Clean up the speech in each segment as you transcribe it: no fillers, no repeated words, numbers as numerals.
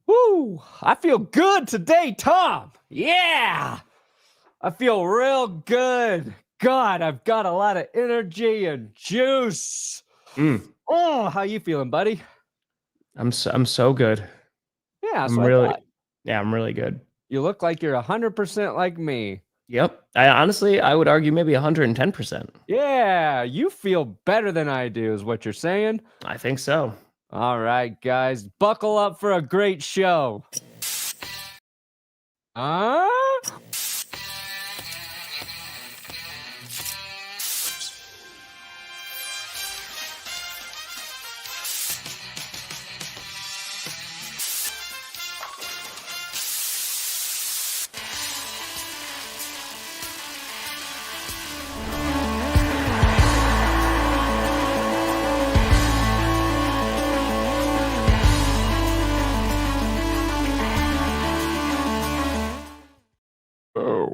Woo! I feel good today, Tom. Yeah! I feel real good. God, I've got a lot of energy and juice. Oh, how you feeling, buddy? I'm so good. Yeah, I'm really good. You look like you're 100% like me. Yep. I would argue maybe 110%. Yeah, you feel better than I do, is what you're saying. I think so. All right, guys, buckle up for a great show.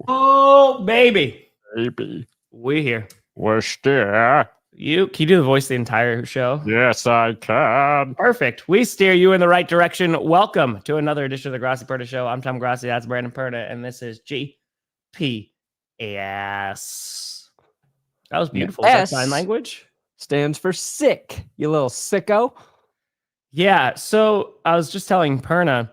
Oh, baby. Baby. We here. We're still. Can you do the voice the entire show? Yes, I can. Perfect. We steer you in the right direction. Welcome to another edition of the Grossi Perna Show. I'm Tom Grossi. That's Brandon Perna. And this is GPS. That was beautiful. Is that sign language? Stands for sick, you little sicko. Yeah. So I was just telling Perna.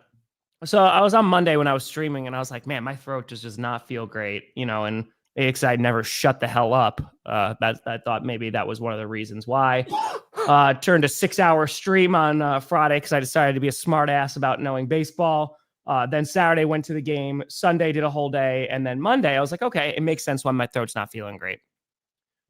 So I was on Monday when I was streaming and I was like, man, my throat just does not feel great, and I'd never shut the hell up. I thought maybe that was one of the reasons why. Turned a 6-hour stream on Friday because I decided to be a smart ass about knowing baseball. Then Saturday went to the game. Sunday did a whole day. And then Monday, I was like, okay, it makes sense why my throat's not feeling great.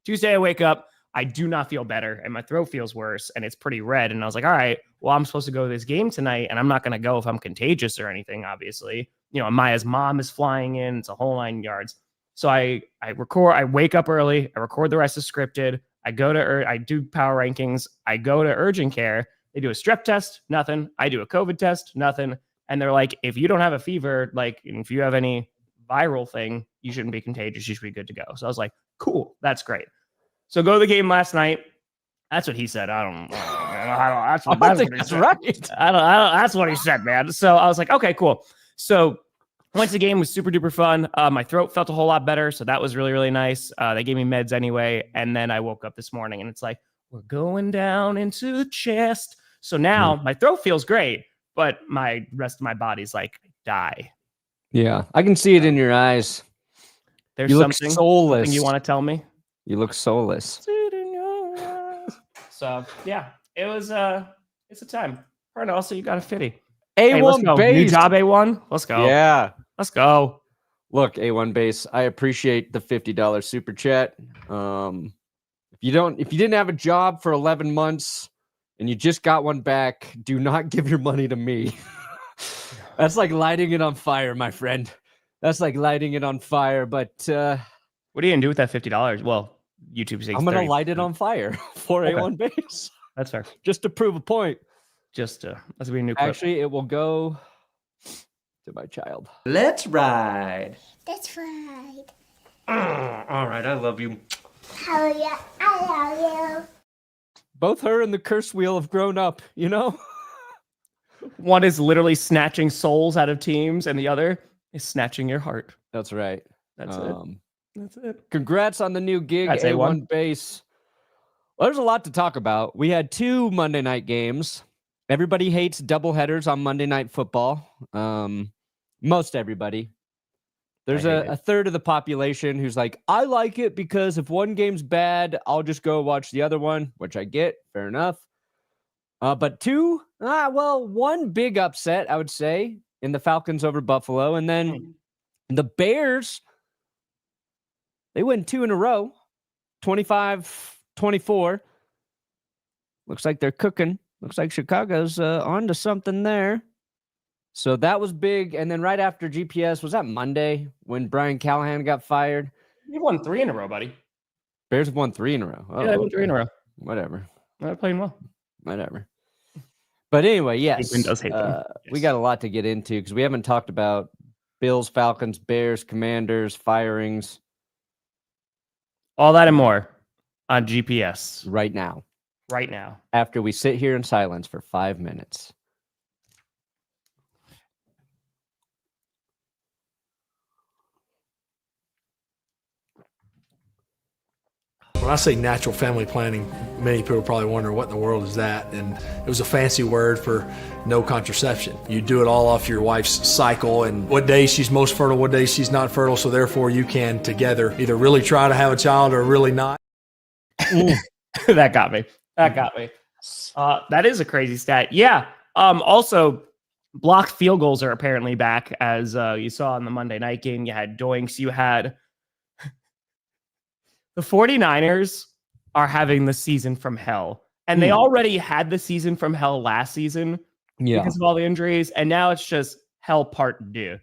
Tuesday, I wake up. I do not feel better and my throat feels worse and it's pretty red. And I was like, all right, well, I'm supposed to go to this game tonight and I'm not going to go if I'm contagious or anything, obviously. Maya's mom is flying in. It's a whole 9 yards. So I wake up early. I record the rest of scripted. I do power rankings. I go to urgent care. They do a strep test, nothing. I do a COVID test, nothing. And they're like, if you don't have a fever, if you have any viral thing, you shouldn't be contagious. You should be good to go. So I was like, cool, that's great. So go to the game last night. That's what he said. I don't know. That's what he said, man. So I was like, okay, cool. So went to the game, was super duper fun. My throat felt a whole lot better. So that was really, really nice. They gave me meds anyway. And then I woke up this morning and it's like, we're going down into the chest. So now my throat feels great, but my rest of my body's like, die. Yeah, I can see it in your eyes. There's something you want to tell me? You look soulless. So yeah, it was it's a time. All right, also you got a fitty. A1 base. New job, A1. Let's go. Yeah. Let's go. Look, A1 base, I appreciate the $50 super chat. If you didn't have a job for 11 months and you just got one back, do not give your money to me. That's like lighting it on fire, my friend. That's like lighting it on fire, but what are you gonna do with that $50? Well, YouTube says I'm gonna light it on fire for A1 base. That's fair. Just to prove a point. That's be a new clip. Actually, it will go to my child. Let's ride. Let's ride. All right, I love you. Hell yeah, I love you. Both her and the curse wheel have grown up, One is literally snatching souls out of teams, and the other is snatching your heart. That's right. That's it. Congrats on the new gig, That's A1 base. Well, there's a lot to talk about. We had 2 Monday night games. Everybody hates doubleheaders on Monday Night Football. Most everybody. There's a third of the population who's like, I like it because if one game's bad, I'll just go watch the other one, which I get. Fair enough. But one big upset, I would say, in the Falcons over Buffalo. And then the Bears, they win 2 in a row, 25-24. Looks like they're cooking. Looks like Chicago's onto something there. So that was big. And then right after GPS, was that Monday when Brian Callahan got fired? You won 3 in a row, buddy. Bears have won 3 in a row. Oh, yeah, they won 3 in a row. Whatever. They're playing well. Whatever. But anyway, yes. Does hate them. We got a lot to get into because we haven't talked about Bills, Falcons, Bears, Commanders, firings. All that and more on GPS. Right now. Right now. After we sit here in silence for 5 minutes. When I say natural family planning, many people probably wonder what in the world is that, and it was a fancy word for no contraception. You do it all off your wife's cycle and what days she's most fertile, what days she's not fertile, so therefore you can together either really try to have a child or really not. That got me. That is a crazy stat. Yeah. Also, blocked field goals are apparently back, as you saw in the Monday night game. You had Doinks. You had the 49ers are having the season from hell. And they already had the season from hell last season because of all the injuries. And now it's just hell part 2.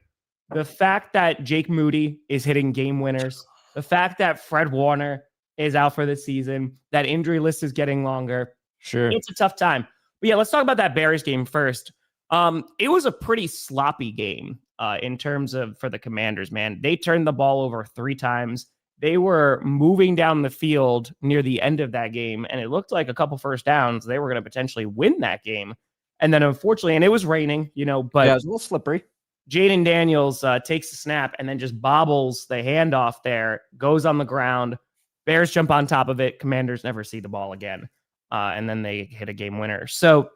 The fact that Jake Moody is hitting game winners, the fact that Fred Warner is out for the season, that injury list is getting longer. Sure. It's a tough time. But yeah, let's talk about that Bears game first. It was a pretty sloppy game in terms of for the Commanders, man. They turned the ball over 3 times. They were moving down the field near the end of that game, and it looked like a couple first downs. They were going to potentially win that game. And then unfortunately, and it was raining, but yeah, it was a little slippery. Jaden Daniels takes the snap and then just bobbles the handoff there, goes on the ground. Bears jump on top of it. Commanders never see the ball again. And then they hit a game winner. So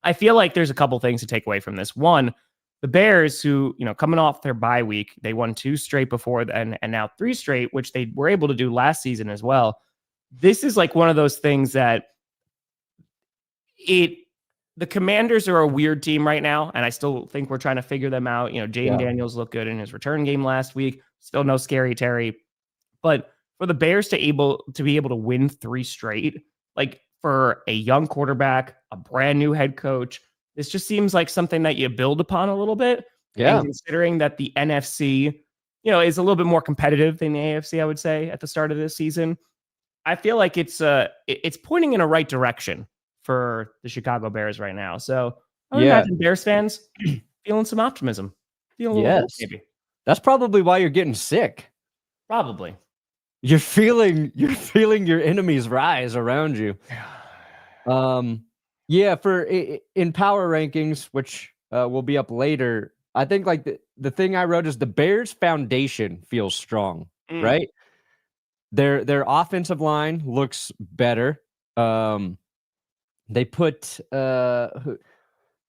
I feel like there's a couple things to take away from this. One, the Bears, who, coming off their bye week, they won 2 straight before then, and now 3 straight, which they were able to do last season as well. This is like one of those things that the Commanders are a weird team right now, and I still think we're trying to figure them out. Jaden Daniels looked good in his return game last week. Still no Scary Terry. But for the Bears to be able to win 3 straight, like for a young quarterback, a brand new head coach, this just seems like something that you build upon a little bit. Yeah. And considering that the NFC, is a little bit more competitive than the AFC, I would say, at the start of this season, I feel like it's pointing in a right direction for the Chicago Bears right now. So I would imagine Bears fans feeling some optimism. Feeling a little hope, maybe. That's probably why you're getting sick. Probably. You're feeling your enemies rise around you. Yeah, in power rankings, which will be up later, I think like the thing I wrote is the Bears foundation feels strong, right? Their offensive line looks better. They put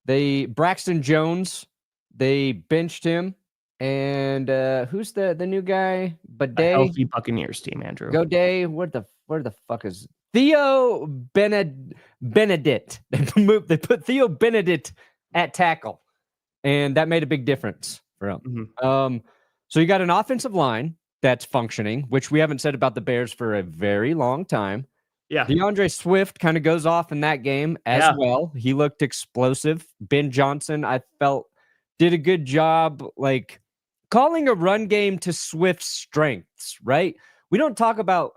Braxton Jones, they benched him, and who's the new guy? A healthy Buccaneers team, Andrew. Goday, where the fuck is Theo Benedict? They put Theo Benedict at tackle, and that made a big difference for him. So you got an offensive line that's functioning, which we haven't said about the Bears for a very long time. Yeah. DeAndre Swift kind of goes off in that game as well. He looked explosive. Ben Johnson, I felt, did a good job, like calling a run game to Swift's strengths, right? We don't talk about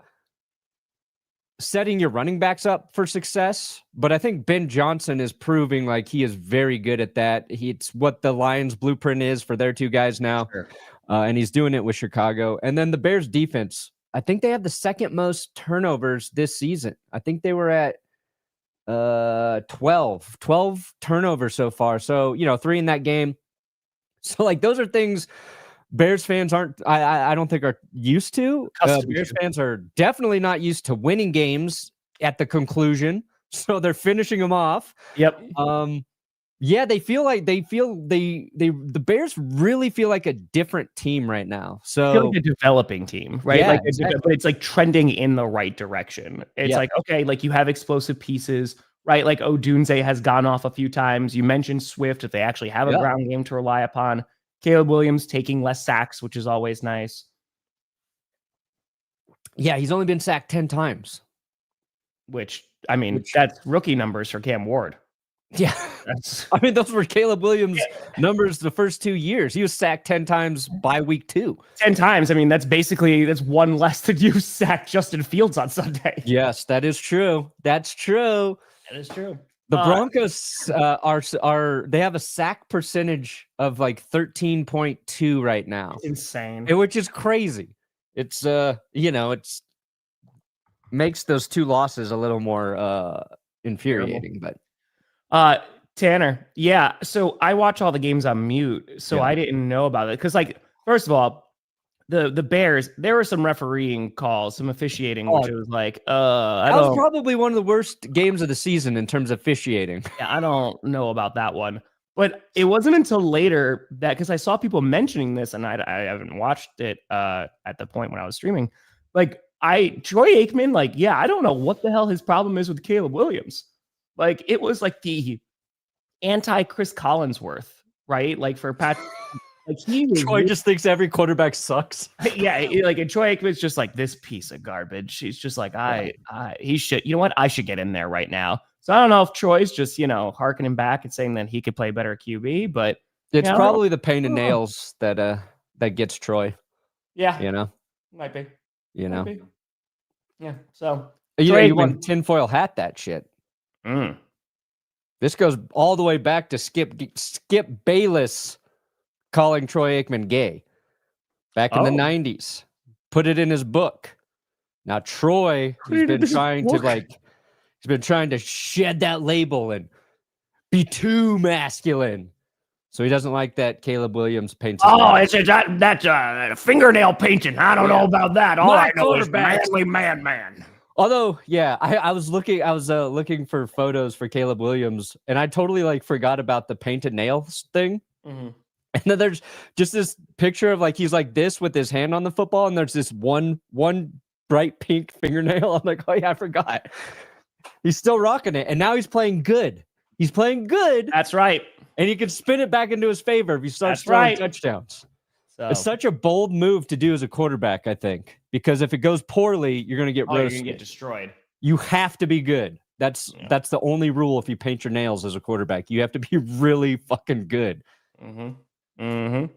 setting your running backs up for success, but I think Ben Johnson is proving like he is very good at that. It's what the Lions blueprint is for their 2 guys now. Sure. And he's doing it with Chicago. And then the Bears defense, I think they have the second most turnovers this season. I think they were at 12 turnovers so far. So, 3 in that game. So like those are things Bears fans I don't think are used to. Bears fans are definitely not used to winning games at the conclusion. So they're finishing them off. Yep. Yeah, the Bears really feel like a different team right now. So I feel like a developing team, right? Yeah, like exactly. but it's like trending in the right direction. It's like, okay, like you have explosive pieces, right? Like Odunze has gone off a few times. You mentioned Swift, if they actually have a ground game to rely upon. Caleb Williams taking less sacks, which is always nice. Yeah, he's only been sacked 10 times. Which that's rookie numbers for Cam Ward. Yeah. Those were Caleb Williams' numbers the first 2 years. He was sacked 10 times by week 2. 10 times. That's 1 less than you sacked Justin Fields on Sunday. Yes, that is true. That's true. That is true. The Broncos they have a sack percentage of like 13.2 right now. It's insane. Which is crazy. It's it's makes those 2 losses a little more infuriating, but Tanner, so I watch all the games on mute, so I didn't know about it because, like, first of all, the Bears, there were some refereeing calls, some officiating, which it was like, that was probably one of the worst games of the season in terms of officiating. Yeah, I don't know about that one. But it wasn't until later that, because I saw people mentioning this, and I haven't watched it at the point when I was streaming. Like, Troy Aikman, like, yeah, I don't know what the hell his problem is with Caleb Williams. Like, it was like the anti-Chris Collinsworth, right? Like, for Patrick. Like, Troy just thinks every quarterback sucks. Yeah, and Troy Aikman's just like, this piece of garbage. He's just like, he should, you know what? I should get in there right now. So I don't know if Troy's just, harkening back and saying that he could play better QB, but it's probably the pain and nails that gets Troy. Yeah, might be. Might be. Yeah. So you want tinfoil hat that shit. Mm. This goes all the way back to Skip Bayless calling Troy Aikman gay back in the 90s. Put it in his book. Now Troy has been trying to shed that label and be too masculine. So he doesn't like that Caleb Williams paints. That's fingernail painting. I don't know about that. All I know is manly man. Although, yeah, I was looking for photos for Caleb Williams, and I totally forgot about the painted nails thing. Mm-hmm. And then there's just this picture of he's like this with his hand on the football, and there's this one bright pink fingernail. I'm like, oh yeah, I forgot. He's still rocking it, and now he's playing good. He's playing good. That's right. And he can spin it back into his favor if he starts throwing touchdowns. So it's such a bold move to do as a quarterback, I think, because if it goes poorly, you're going to get roasted. You're going to get destroyed. You have to be good. That's the only rule if you paint your nails as a quarterback. You have to be really fucking good. Mm-hmm. Mm-hmm.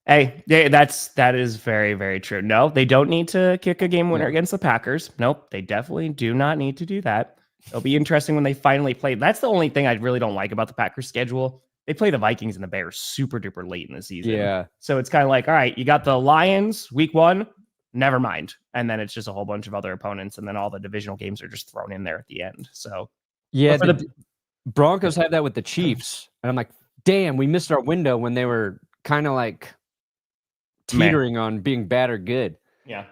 Hey, that is very, very true. No, they don't need to kick a game winner against the Packers. Nope, they definitely do not need to do that. It'll be interesting when they finally play. That's the only thing I really don't like about the Packers schedule. They play the Vikings and the Bears super duper late in the season. Yeah. So it's kind of like, all right, you got the Lions week 1, never mind. And then it's just a whole bunch of other opponents. And then all the divisional games are just thrown in there at the end. So yeah, the Broncos have that with the Chiefs. And I'm like, damn, we missed our window when they were kind of teetering on being bad or good. Yeah.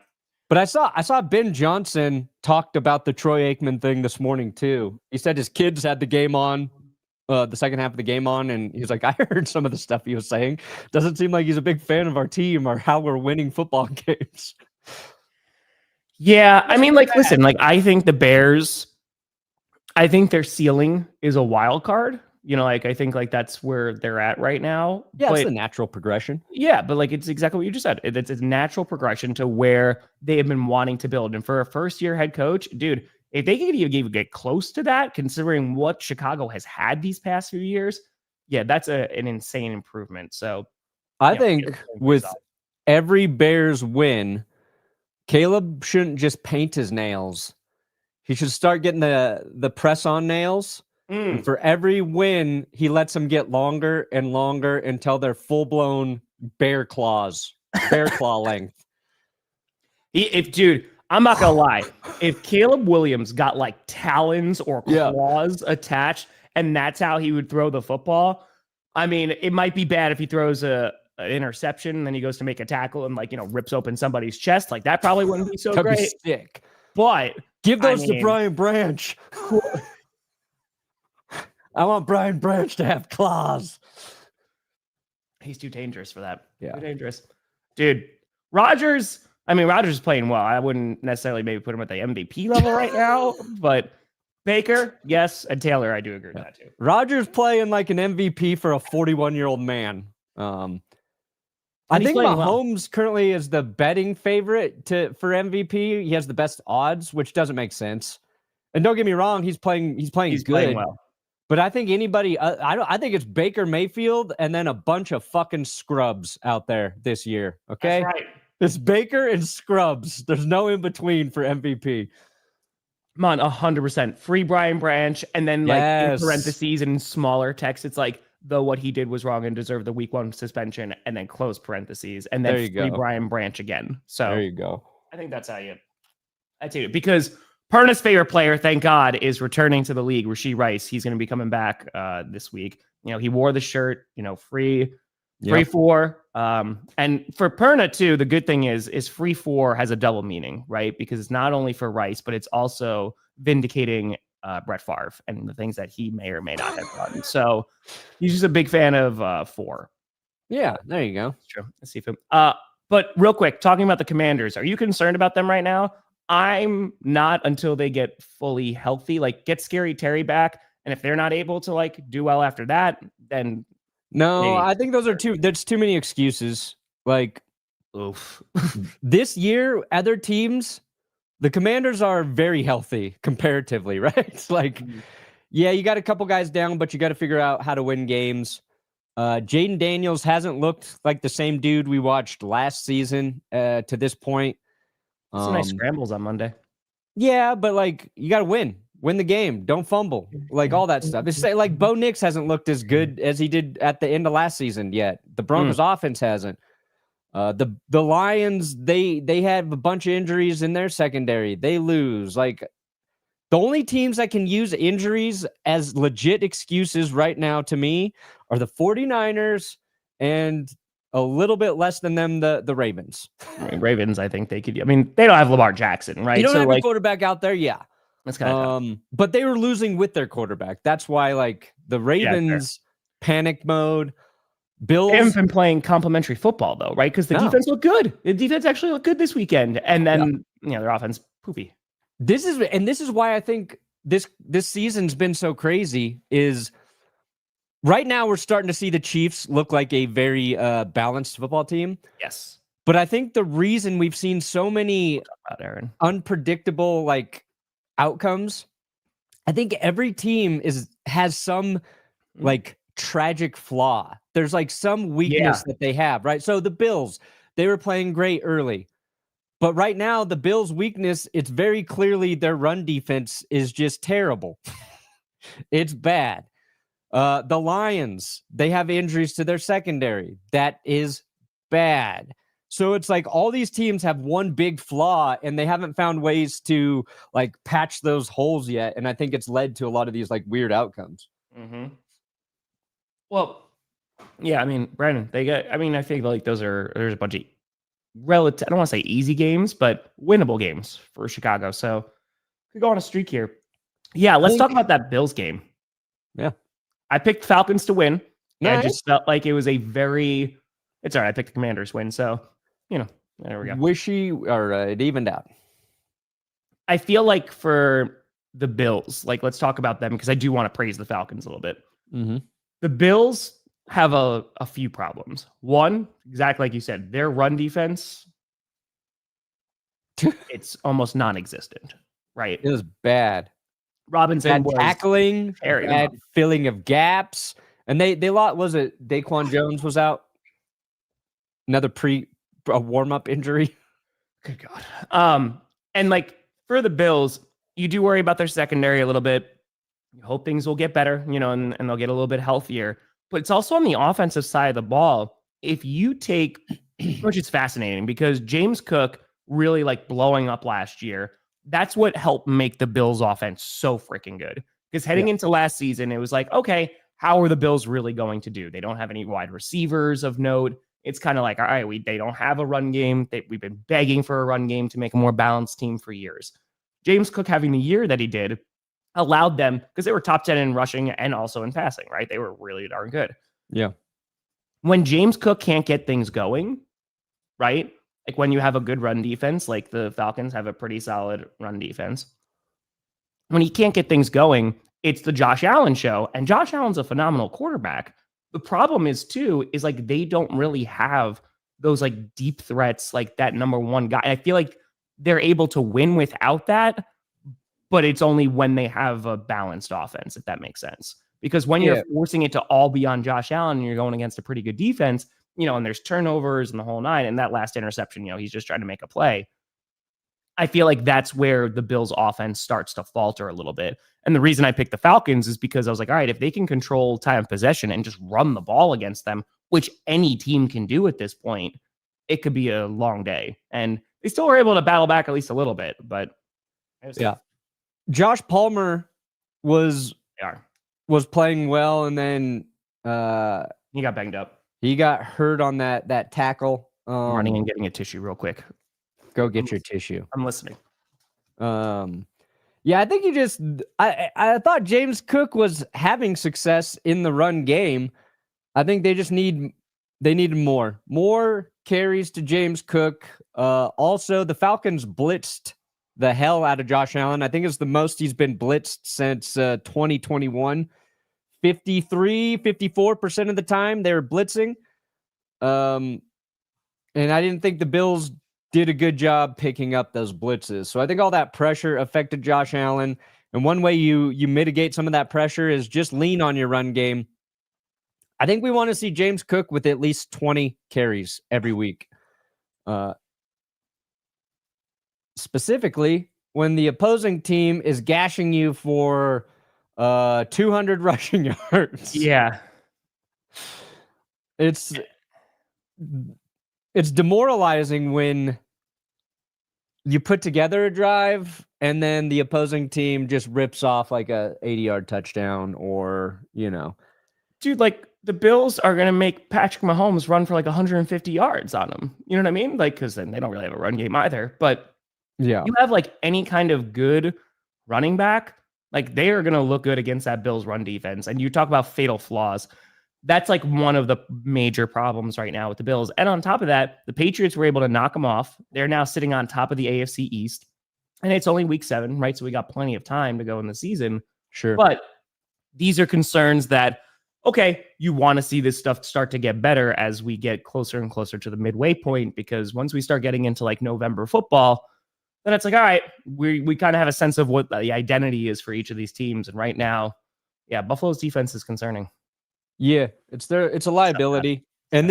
But I saw Ben Johnson talked about the Troy Aikman thing this morning too. He said his kids had the game on, the second half of the game on, and he's like, I heard some of the stuff he was saying. Doesn't seem like he's a big fan of our team or how we're winning football games. Yeah, I mean, listen, I think the Bears, I think their ceiling is a wild card. I think that's where they're at right now. Yeah, it's the natural progression. Yeah, but it's exactly what you just said. It's a natural progression to where they have been wanting to build. And for a first-year head coach, dude, if they can even get close to that, considering what Chicago has had these past few years, yeah, that's an insane improvement. So I think with every Bears win, Caleb shouldn't just paint his nails. He should start getting the press-on nails. And for every win, he lets them get longer and longer until they're full-blown bear claw length. Dude, I'm not gonna lie. If Caleb Williams got talons or claws attached, and that's how he would throw the football, I mean, it might be bad if he throws an interception and then he goes to make a tackle and rips open somebody's chest. That probably wouldn't be so That'd great. Be sick. But give those to Brian Branch. I want Brian Branch to have claws. He's too dangerous for that. Yeah. Too dangerous. Dude, Rodgers is playing well. I wouldn't necessarily maybe put him at the MVP level right now, but Baker, yes, and Taylor, I do agree with that too. Rodgers playing like an MVP for a 41-year-old man. I think Mahomes currently is the betting favorite for MVP. He has the best odds, which doesn't make sense. And don't get me wrong, he's playing good. Playing well. But I think anybody, I think it's Baker Mayfield and then a bunch of fucking scrubs out there this year. Okay, that's right. It's Baker and scrubs. There's no in between for MVP. Come on, 100%. Free Brian Branch, and then in parentheses and smaller text, it's though what he did was wrong and deserved the week 1 suspension, and then close parentheses, and then free Brian Branch again. So there you go. I think that's how I'd say it, because Perna's favorite player, thank God, is returning to the league. Rashee Rice. He's going to be coming back this week. He wore the shirt. Free Free four. And for Perna too, the good thing is free four has a double meaning, right? Because it's not only for Rice, but it's also vindicating Brett Favre and the things that he may or may not have done. So he's just a big fan of 4. Yeah, there you go. That's true. Let's see if but real quick, talking about the Commanders, are you concerned about them right now? I'm not until they get fully healthy. Like, get Scary Terry back, and if they're not able to like do well after that, then no, I think there's too many excuses. Like, oof. This year, other teams, the Commanders are very healthy comparatively, right? It's like, yeah, you got a couple guys down, but you got to figure out how to win games. Jaden Daniels hasn't looked like the same dude we watched last season to this point. Some nice scrambles on Monday. Yeah, but like, you got to win the game. Don't fumble, like all that stuff. It's like Bo Nix hasn't looked as good as he did at the end of last season yet. The Broncos offense hasn't. The Lions, they have a bunch of injuries in their secondary. They lose. Like, the only teams that can use injuries as legit excuses right now to me are the 49ers and a little bit less than them, the Ravens. I mean, Ravens, I think they could. I mean, they don't have Lamar Jackson, right? You don't have a quarterback out there, yeah. That's kind of tough. But they were losing with their quarterback. That's why, like, the Ravens panic mode. Bills they haven't been playing complimentary football though, right? Because the defense looked good. The defense actually looked good this weekend, and then their offense poopy. This is why I think this season's been so crazy. Is right now we're starting to see the Chiefs look like a very balanced football team. Yes, but I think the reason we've seen so many unpredictable like outcomes, I think every team has some like tragic flaw. There's like some weakness that they have, right? So the Bills, they were playing great early. But right now, the Bills' weakness, it's very clearly their run defense is just terrible. It's bad. The Lions, they have injuries to their secondary. That is bad. So it's like all these teams have one big flaw, and they haven't found ways to like patch those holes yet. And I think it's led to a lot of these like weird outcomes. Mm-hmm. Well, yeah, I mean, Brandon, I think like there's a bunch of relative, I don't want to say easy games, but winnable games for Chicago. So could go on a streak here. Yeah, let's talk about that Bills game. Yeah. I picked Falcons to win. Nice. I just felt like it was it's all right. I picked the Commanders win. So, there we go. It evened out. I feel like for the Bills, like, let's talk about them because I do want to praise the Falcons a little bit. Mm-hmm. The Bills have a few problems. One, exactly like you said, their run defense, it's almost non-existent, right? It was bad. Robinson was tackling, bad filling of gaps, and they lost. Was it Daquan Jones was out? Another a warm-up injury. Good God. And like for the Bills, you do worry about their secondary a little bit. You hope things will get better, and they'll get a little bit healthier. But it's also on the offensive side of the ball. If you take, which is fascinating because James Cook really like blowing up last year. That's what helped make the Bills offense so freaking good. Because heading into last season, it was like, okay, how are the Bills really going to do? They don't have any wide receivers of note. It's kind of like, all right, they don't have a run game. We've been begging for a run game to make a more balanced team for years. James Cook having the year that he did allowed them, because they were top 10 in rushing and also in passing, right? They were really darn good. Yeah. When James Cook can't get things going, right? Like when you have a good run defense, like the Falcons have a pretty solid run defense. When he can't get things going, it's the Josh Allen show. And Josh Allen's a phenomenal quarterback. The problem is like they don't really have those like deep threats, like that number one guy. I feel like they're able to win without that, but it's only when they have a balanced offense, if that makes sense. Because when you're forcing it to all be on Josh Allen and you're going against a pretty good defense, and there's turnovers and the whole nine, and that last interception, he's just trying to make a play. I feel like that's where the Bills offense starts to falter a little bit. And the reason I picked the Falcons is because I was like, all right, if they can control time of possession and just run the ball against them, which any team can do at this point, it could be a long day. And they still were able to battle back at least a little bit, but Josh Palmer was playing well, and then he got banged up. He got hurt on that tackle. Running and getting a tissue real quick. Go get your tissue. I'm listening. Yeah, I think I thought James Cook was having success in the run game. I think they just needed more carries to James Cook. Also, the Falcons blitzed the hell out of Josh Allen. I think it's the most he's been blitzed since 2021. 54% of the time they were blitzing. And I didn't think the Bills did a good job picking up those blitzes. So I think all that pressure affected Josh Allen. And one way you mitigate some of that pressure is just lean on your run game. I think we want to see James Cook with at least 20 carries every week. Specifically, when the opposing team is gashing you for 200 rushing yards. Yeah. It's demoralizing when you put together a drive and then the opposing team just rips off like a 80-yard touchdown or, Dude, like the Bills are going to make Patrick Mahomes run for like 150 yards on them. You know what I mean? Like, because then they don't really have a run game either. But yeah, you have like any kind of good running back, like they are going to look good against that Bills run defense. And you talk about fatal flaws. That's like one of the major problems right now with the Bills. And on top of that, the Patriots were able to knock them off. They're now sitting on top of the AFC East. And it's only week 7, right? So we got plenty of time to go in the season. sure. But these are concerns that, okay, you want to see this stuff start to get better as we get closer and closer to the midway point, because once we start getting into like November football, then it's like, all right, we kind of have a sense of what the identity is for each of these teams. And right now, yeah, Buffalo's defense is concerning. Yeah, it's a liability. And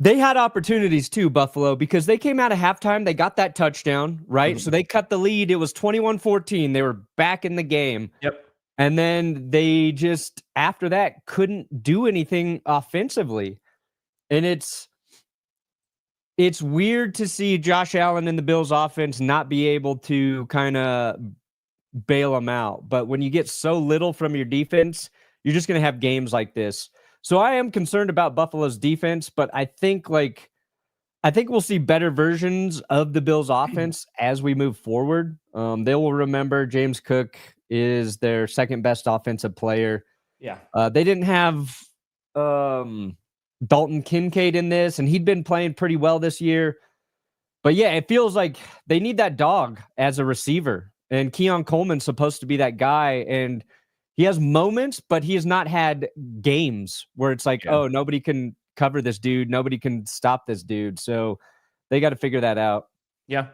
they had opportunities too, Buffalo, because they came out of halftime, they got that touchdown, right? So they cut the lead. It was 21-14. They were back in the game. Yep. And then they just, after that, couldn't do anything offensively. And it's weird to see Josh Allen and the Bills offense not be able to kind of bail them out. But when you get so little from your defense, you're just going to have games like this. So I am concerned about Buffalo's defense, but I think we'll see better versions of the Bills offense as we move forward. They will remember James Cook is their second best offensive player. Yeah. They didn't have Dalton Kincaid in this, and he'd been playing pretty well this year. But yeah, it feels like they need that dog as a receiver. And Keon Coleman's supposed to be that guy. And he has moments, but he has not had games where it's like, oh, nobody can cover this dude. Nobody can stop this dude. So they got to figure that out. Yeah.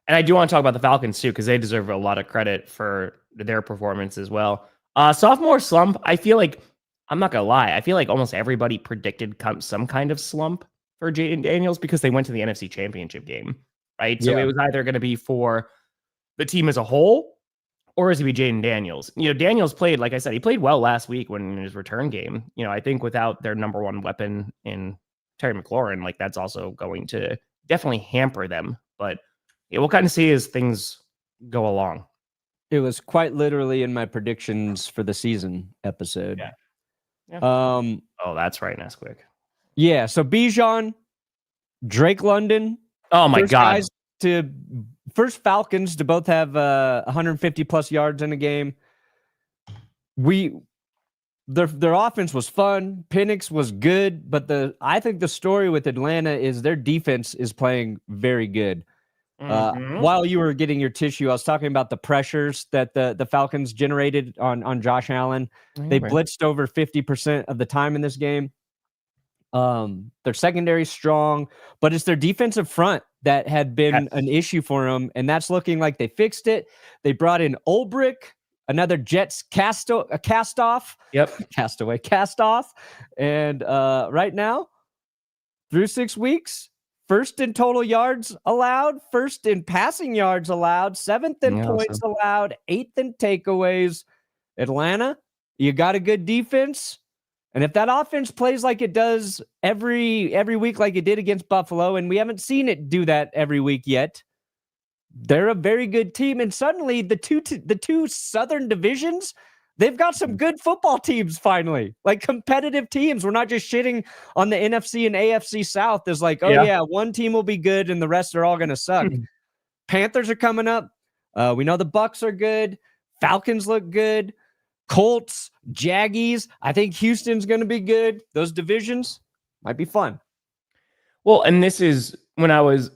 And I do want to talk about the Falcons too, because they deserve a lot of credit for their performance as well. Sophomore slump, I feel like, I'm not going to lie, I feel like almost everybody predicted some kind of slump for Jaden Daniels because they went to the NFC Championship game, right? So it was either going to be for the team as a whole, or is it be Jaden Daniels? Daniels played, like I said, he played well last week in his return game. I think without their number one weapon in Terry McLaurin, like that's also going to definitely hamper them. But we'll kind of see as things go along. It was quite literally in my predictions for the season episode. Yeah. Oh, that's right, Nesquik. Yeah. So Bijan, Drake London. Oh my God. First Falcons to both have 150 plus yards in a game. Their offense was fun. Penix was good, but I think the story with Atlanta is their defense is playing very good. While you were getting your tissue, I was talking about the pressures that the Falcons generated on Josh Allen. They blitzed over 50% of the time in this game. Their secondary strong, but it's their defensive front that had been an issue for them, and that's looking like they fixed it. They brought in Ulbrich, another Jets cast off. Yep. Cast off. And right now, through 6 weeks, first in total yards allowed, first in passing yards allowed, 7th in points allowed, 8th in takeaways. Atlanta, you got a good defense. And if that offense plays like it does every week, like it did against Buffalo, and we haven't seen it do that every week yet, they're a very good team. And suddenly the two southern divisions, They've got some good football teams finally, like competitive teams. We're not just shitting on the NFC and AFC South. There's like, oh yeah, one team will be good and the rest are all going to suck. Panthers are coming up. We know the Bucks are good. Falcons look good. Colts, Jaggies. I think Houston's going to be good. Those divisions might be fun. Well, and this is when I was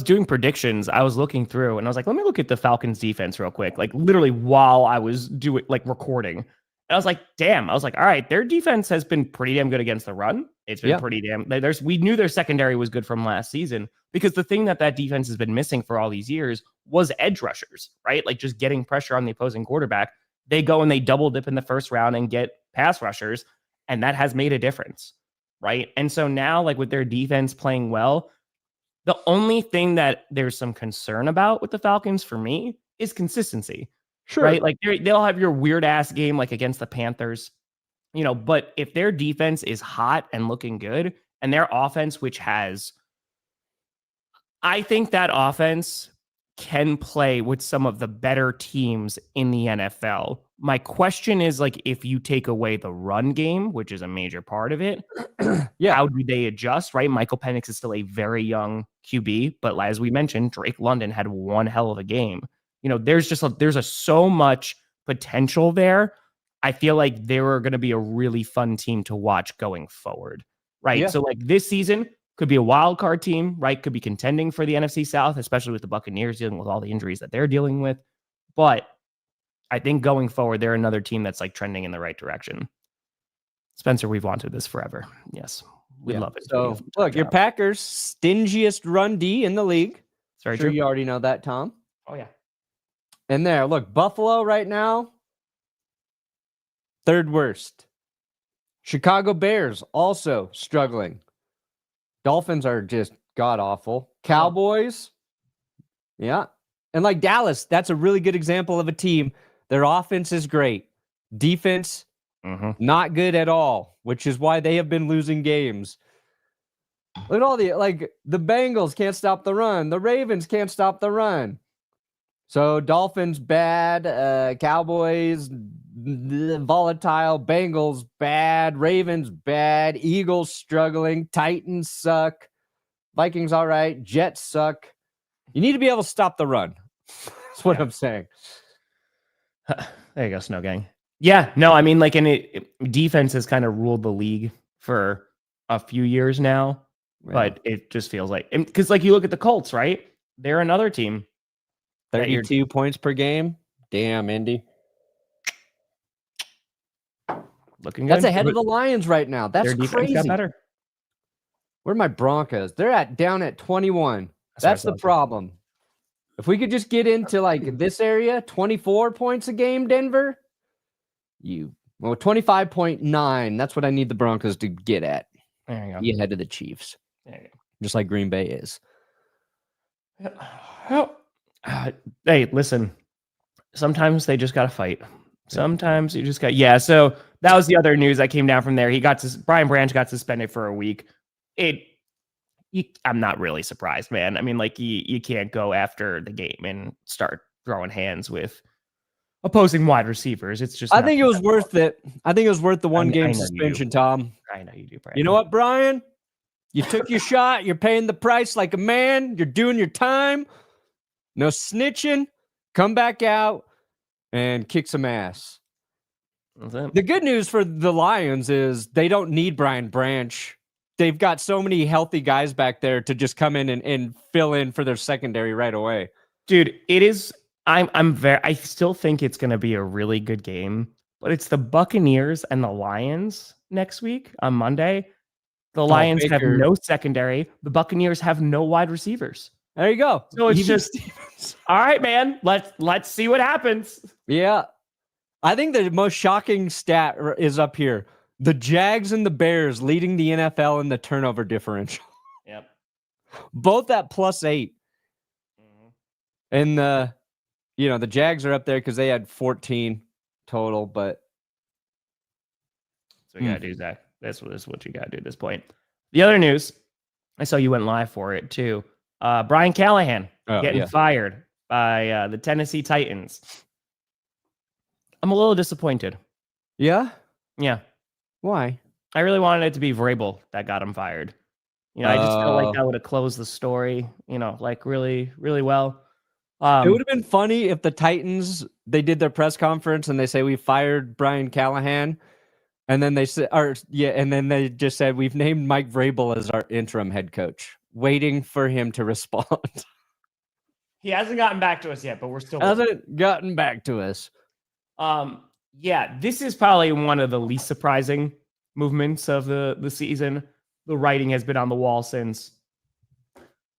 doing predictions, I was looking through and I was like, let me look at the Falcons defense real quick, like literally while I was doing recording. And I was like, damn, all right, their defense has been pretty damn good against the run. It's been pretty damn, we knew their secondary was good from last season because the thing that defense has been missing for all these years was edge rushers, right? Like just getting pressure on the opposing quarterback. They go and they double dip in the first round and get pass rushers, and that has made a difference. Right. And so now, like with their defense playing well, the only thing that there's some concern about with the Falcons for me is consistency. Sure. Right. Like they'll have your weird ass game like against the Panthers, but if their defense is hot and looking good and their offense, I think that offense can play with some of the better teams in the NFL. My question is like, if you take away the run game, which is a major part of it, how do they adjust, right? Michael Penix is still a very young QB, but as we mentioned, Drake London had one hell of a game. There's so much potential there. I feel like they were going to be a really fun team to watch going forward, right? Yeah. So like this season could be a wild card team, right? Could be contending for the NFC South, especially with the Buccaneers dealing with all the injuries that they're dealing with. But I think going forward, they're another team that's like trending in the right direction. Spencer, we've wanted this forever. Yes, we love it. So look, your Packers, stingiest run D in the league. Sorry, sure you already know that, Tom. Oh yeah. And there, look, Buffalo right now, third worst. Chicago Bears also struggling. Dolphins are just god awful. Cowboys, yeah. And like Dallas, that's a really good example of a team. Their offense is great. Defense, not good at all, which is why they have been losing games. Look at all the Bengals can't stop the run. The Ravens can't stop the run. So Dolphins bad, Cowboys volatile, Bengals bad, Ravens bad, Eagles struggling, Titans suck, Vikings all right, Jets suck. You need to be able to stop the run. That's what I'm saying. There you go, Snow Gang. Yeah, no, I mean, defense has kind of ruled the league for a few years now, but it just feels like, because like you look at the Colts, right? They're another team. 32 points per game. Damn, Indy. Looking good. That's ahead of the Lions right now. That's crazy. Got better. Where are my Broncos? They're down at 21. That's the problem. If we could just get into like this area, 24 points a game, Denver. 25.9. That's what I need the Broncos to get at. There you go. Be ahead of the Chiefs. There you go. Just like Green Bay is. Hey, listen. Sometimes they just got to fight. Sometimes you just got, so that was the other news that came down from there. Brian Branch got suspended for a week. I'm not really surprised, man. I mean, like you can't go after the game and start throwing hands with opposing wide receivers. It's just, I think it was worth it. I think it was worth the one game suspension, Tom. I know you do, Brian. You know what, Brian? You took your shot. You're paying the price like a man. You're doing your time. No snitching. Come back out and kick some ass. The good news for the Lions is they don't need Brian Branch. They've got so many healthy guys back there to just come in and fill in for their secondary right away. Dude, it is. I still think it's going to be a really good game, but it's the Buccaneers and the Lions next week on Monday. The Lions have no secondary. The Buccaneers have no wide receivers. There you go. So it's just, all right, man, let's see what happens. Yeah. I think the most shocking stat is up here. The Jags and the Bears leading the NFL in the turnover differential. Yep. Both at +8. And the Jags are up there because they had 14 total, but so you gotta do, Zach. That's what you gotta do at this point. The other news, I saw you went live for it too. Brian Callahan getting fired by the Tennessee Titans. I'm a little disappointed. Yeah? Yeah. Why? I really wanted it to be Vrabel that got him fired. I just felt like that would have closed the story, like really, really well. It would have been funny if the Titans, they did their press conference and they say, we fired Brian Callahan. And then they said, and then they just said, we've named Mike Vrabel as our interim head coach, waiting for him to respond. He hasn't gotten back to us yet, but we're still hasn't gotten back to us. Yeah, this is probably one of the least surprising movements of the season. The writing has been on the wall since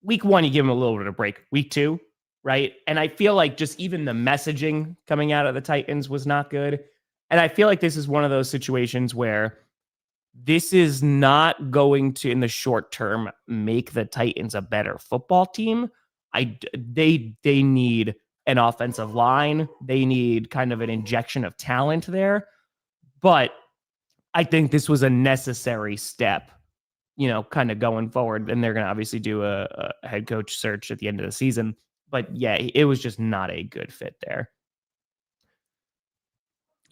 week 1. You give him a little bit of break. Week 2, right? And I feel like just even the messaging coming out of the Titans was not good. And I feel like this is one of those situations where this is not going to, in the short term, make the Titans a better football team. They need an offensive line. They need kind of an injection of talent there. But I think this was a necessary step, kind of going forward. And they're going to obviously do a head coach search at the end of the season. But yeah, it was just not a good fit there.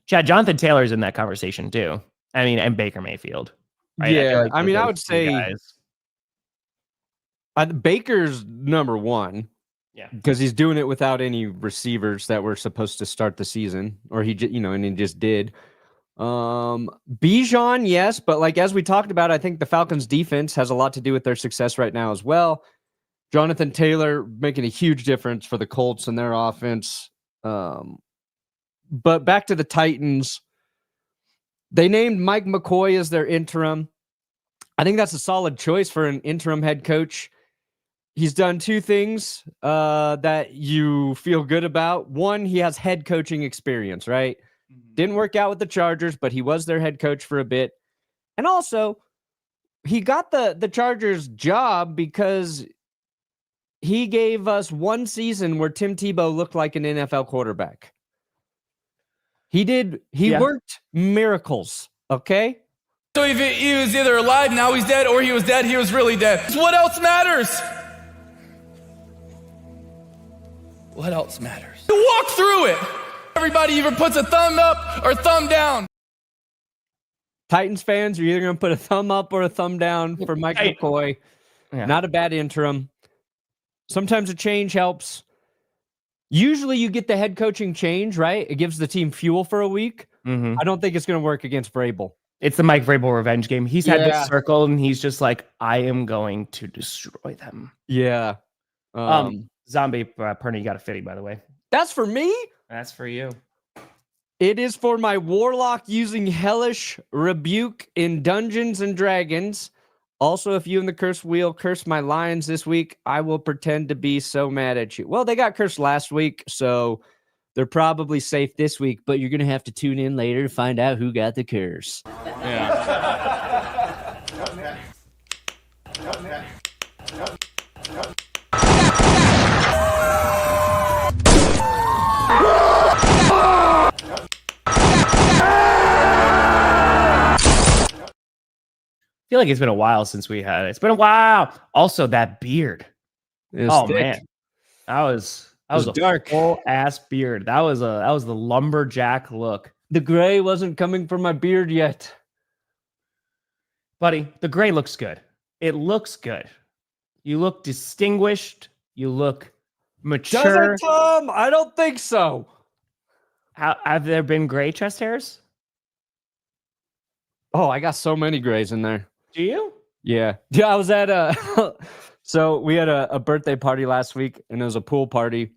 Chad, Jonathan Taylor's in that conversation too. I mean, and Baker Mayfield. Right? Yeah, I would say Baker's number 1. Yeah, because he's doing it without any receivers that were supposed to start the season, or he just did. Bijan, yes, but like as we talked about, I think the Falcons defense has a lot to do with their success right now as well. Jonathan Taylor making a huge difference for the Colts and their offense. But back to the Titans, they named Mike McCoy as their interim. I think that's a solid choice for an interim head coach. He's done 2 things that you feel good about. One, he has head coaching experience, right? Didn't work out with the Chargers, but he was their head coach for a bit. And also, he got the Chargers job because he gave us 1 season where Tim Tebow looked like an NFL quarterback. He worked miracles, okay? So he was either alive, now he's dead, or he was dead, he was really dead. What else matters? What else matters? You walk through it. Everybody either puts a thumb up or thumb down. Titans fans, you're either going to put a thumb up or a thumb down for Mike McCoy. Yeah. Not a bad interim. Sometimes a change helps. Usually you get the head coaching change, right? It gives the team fuel for a week. I don't think it's going to work against Vrabel. It's the Mike Vrabel revenge game. He's had this circle, and he's just like, I am going to destroy them. Yeah. Zombie Perna, you got a fitty, by the way. That's for me? That's for you. It is for my warlock using hellish rebuke in Dungeons and Dragons. Also, if you and the curse wheel curse my lions this week, I will pretend to be so mad at you. Well, they got cursed last week, so they're probably safe this week, but you're going to have to tune in later to find out who got the curse. Yeah. I feel like it's been a while since we had it. It's been a while. Also, that beard. Oh thick. Man, that was a dark, full ass beard. That was the lumberjack look. The gray wasn't coming from my beard yet, buddy. The gray looks good. It looks good. You look distinguished. You look mature. Does it, Tom? I don't think so. Have there been gray chest hairs? Oh, I got so many grays in there. Do you? Yeah. I was at so we had a birthday party last week, and it was a pool party.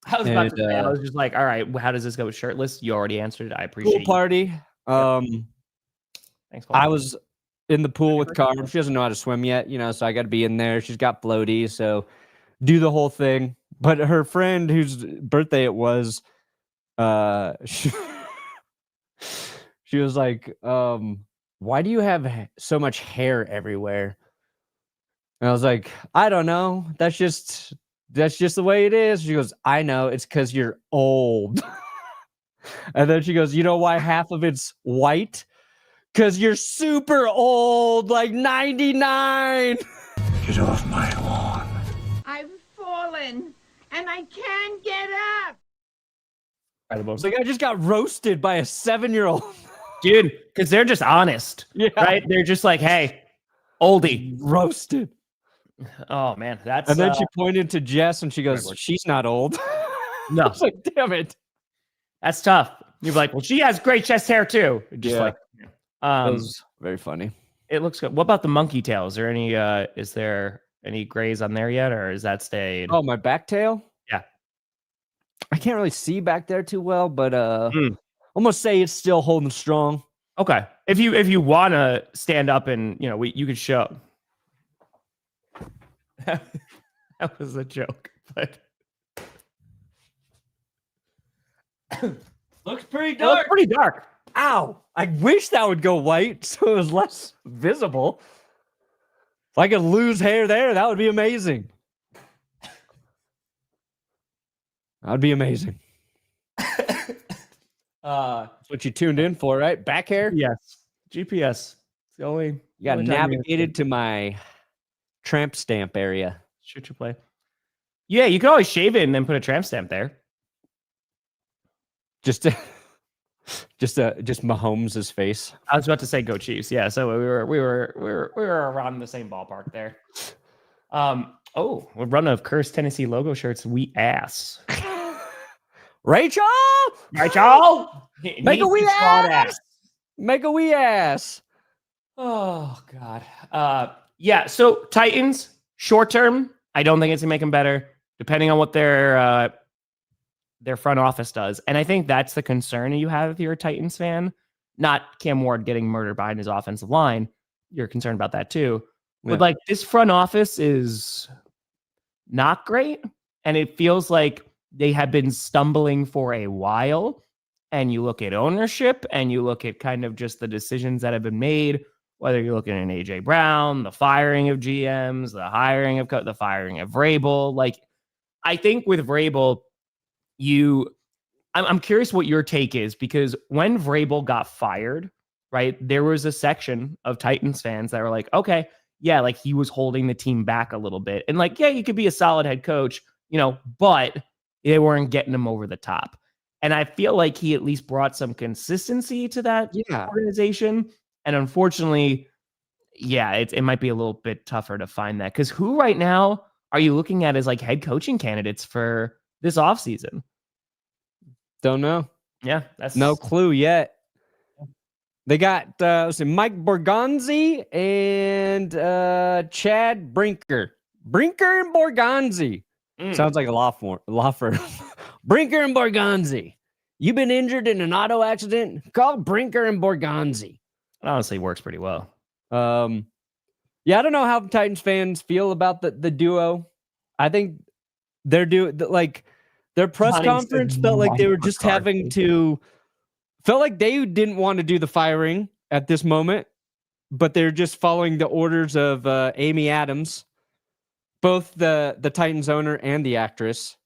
I was about to say, I was just like, all right, how does this go with shirtless? You already answered. I appreciate pool party. Thanks, Paul. I was in the pool with Carm. She doesn't know how to swim yet, so I got to be in there. She's got floaties, so do the whole thing. But her friend, whose birthday it was, she was like, why do you have so much hair everywhere? And I was like, I don't know. That's just the way it is. She goes, I know. It's because you're old. And then she goes, you know why half of it's white? Because you're super old, like 99. Get off my lawn. I've fallen, and I can't get up. It's like I just got roasted by a 7-year-old. Dude, because they're just honest, Yeah. right? They're just like, hey, oldie. Roasted. Oh, man. That's And then she pointed to Jess and she goes, she's not old. No. I was like, damn it. That's tough. You're like, well, she has great chest hair too. Just Yeah. like, That was very funny. it looks good. What about the monkey tail? Is there any grays on there yet, or is that stayed? Oh, my back tail? Yeah. I can't really see back there too well, but almost say it's still holding strong. Okay. If you want to stand up and, you could show. That was a joke, but Looks pretty it looks pretty dark. Ow. I wish that would go white so it was less visible. If I could lose hair there, that would be amazing. That would be amazing. That's what you tuned in for, right? Back hair? Yes. GPS. It's the only. You got only time navigated to my tramp stamp area. Shoot your play. Yeah, you could always shave it and then put a tramp stamp there. Just Mahomes' face. I was about to say go Chiefs. Yeah, so we were around the same ballpark there. We're running of cursed Tennessee logo shirts. We ass. Rachel! Rachel! Make a wee ass! Make a wee ass. Oh God. Yeah. So Titans short term, I don't think it's gonna make them better, depending on what their front office does. And I think that's the concern you have if you're a Titans fan. Not Cam Ward getting murdered behind his offensive line. You're concerned about that too. Yeah. But this front office is not great, and it feels like they have been stumbling for a while. And you look at ownership, and you look at kind of just the decisions that have been made. Whether you're looking at an AJ Brown, the firing of GMs, the firing of Vrabel. I think with Vrabel, I'm curious what your take is, because when Vrabel got fired, right, there was a section of Titans fans that were like, okay, yeah, he was holding the team back a little bit. And yeah, he could be a solid head coach, but they weren't getting him over the top. And I feel like he at least brought some consistency to that organization. And unfortunately, yeah, it might be a little bit tougher to find that. Because who right now are you looking at as head coaching candidates for this offseason? Don't know. Yeah, that's no clue yet. They got Mike Borgonzi and Chad Brinker. Brinker and Borgonzi. Sounds like a law firm. Brinker and Borgonzi. You've been injured in an auto accident? Call Brinker and Borgonzi. It honestly works pretty well. Yeah, I don't know how Titans fans feel about the duo. I think their press conference felt like they were just felt like they didn't want to do the firing at this moment, but they're just following the orders of Amy Adams, both the Titans owner and the actress.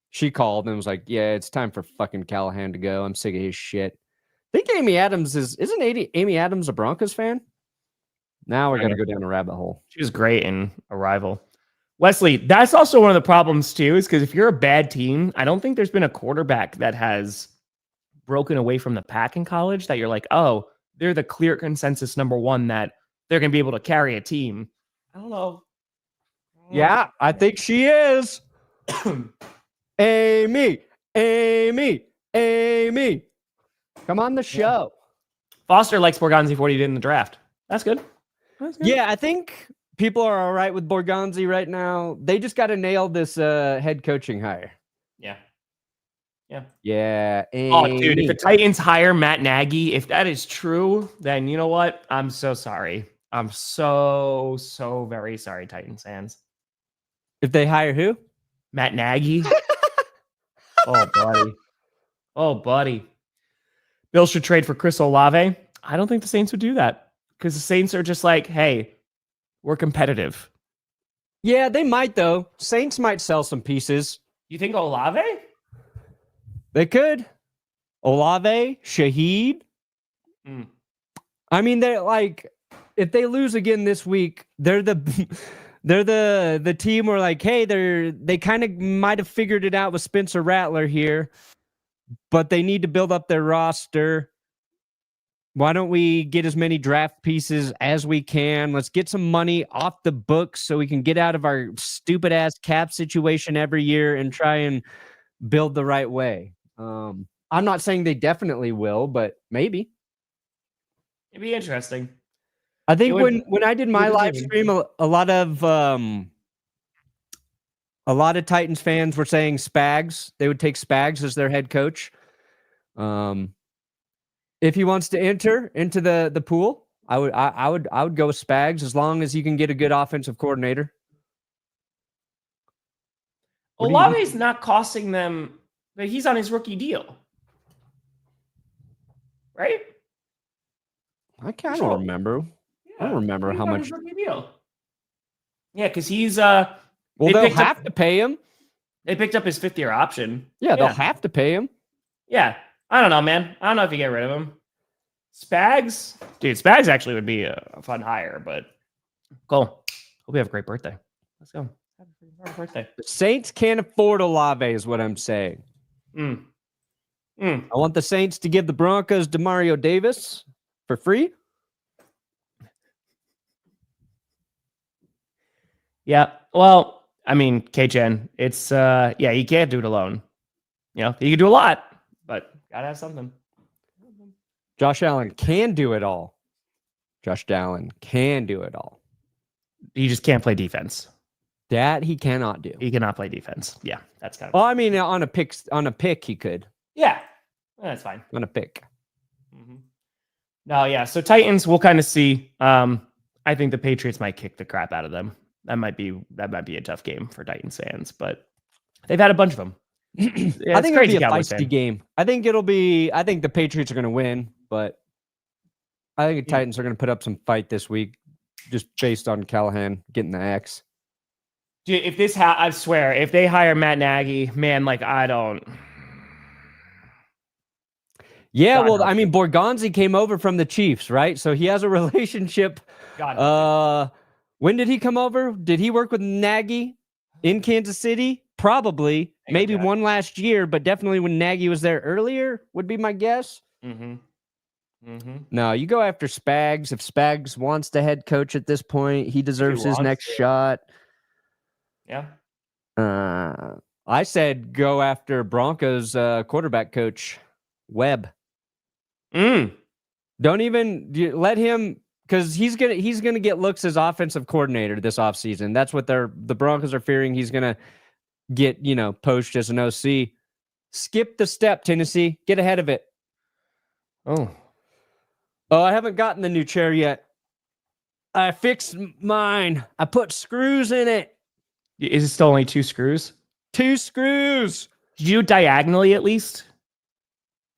She called and was like, yeah, it's time for fucking Callahan to go. I'm sick of his shit. I think Amy Adams isn't Amy Adams a Broncos fan? Now we're going to go down a rabbit hole. She was great in Arrival. Wesley, that's also one of the problems too, is because if you're a bad team, I don't think there's been a quarterback that has broken away from the pack in college that you're like, oh, they're the clear consensus number one that they're going to be able to carry a team. I don't know. Yeah, I think she is. Amy. Come on the show. Foster likes Borgonzi for what he did in the draft. That's good. Yeah, I think people are all right with Borgonzi right now. They just got to nail this head coaching hire. Yeah. Oh, dude, if the Titans hire Matt Nagy, if that is true, then you know what? I'm so sorry. I'm so very sorry, Titans fans. If they hire who? Matt Nagy. Oh, buddy. Bill should trade for Chris Olave. I don't think the Saints would do that, because the Saints are just like, hey, we're competitive. Yeah, they might, though. Saints might sell some pieces. You think Olave? They could. Olave, Shaheed. I mean, they're if they lose again this week, they're the team where hey, they kind of might have figured it out with Spencer Rattler here. but they need to build up their roster. Why don't we get as many draft pieces as we can? Let's get some money off the books so we can get out of our stupid ass cap situation every year and try and build the right way. I'm not saying they definitely will, but maybe. It'd be interesting. I think It would- when I did my it would live be stream, a lot of Titans fans were saying Spags. They would take Spags as their head coach. If he wants to enter into the pool, I would go with Spags as long as you can get a good offensive coordinator. Olave's not costing them, but he's on his rookie deal. Right? I don't Sure. remember. Yeah, I don't remember he's how on much. his rookie deal. Yeah, because he's Well, they they'll picked up- have to pay him. they picked up his 5th-year option. Yeah, they'll have to pay him. Yeah. I don't know, man. I don't know if you get rid of him. Spags? Dude, Spags actually would be a fun hire, but cool. Hope you have a great birthday. Let's go. Have a birthday. The Saints can't afford Olave, is what I'm saying. I want the Saints to give the Broncos Demario Davis for free. Yeah. Well, I mean, KChen, it's yeah, you can't do it alone. You know, you can do a lot, but gotta have something. Josh Allen can do it all. Josh Allen can do it all. You just can't play defense. That he cannot do. He cannot play defense. Yeah, that's kind of Well, I mean, on a pick, he could. yeah, that's fine. On a pick. No, yeah. So Titans, we'll kind of see. I think the Patriots might kick the crap out of them. That might be a tough game for Titans fans, but they've had a bunch of them. Yeah, I think it'll be a feisty game. I think the Patriots are going to win, but I think the Titans are going to put up some fight this week, just based on Callahan getting the axe. Dude, if I swear, if they hire Matt Nagy, man, like I don't. Yeah, God well, help I mean, Borgonzi came over from the Chiefs, right? So he has a relationship. God When did he come over? Did he work with Nagy in Kansas City? Probably. Maybe one last year, but definitely when Nagy was there earlier would be my guess. No, you go after Spags. If Spags wants to head coach at this point, he deserves his next shot. Yeah. I said go after Broncos quarterback coach Webb. Don't even let him, because he's gonna get looks as offensive coordinator this offseason. That's what the Broncos are fearing. He's gonna get poached as an OC. Skip the step, Tennessee. Get ahead of it. Oh, I haven't gotten the new chair yet. I fixed mine. I put screws in it. Is it still only 2 screws? 2 screws. Did you diagonally at least?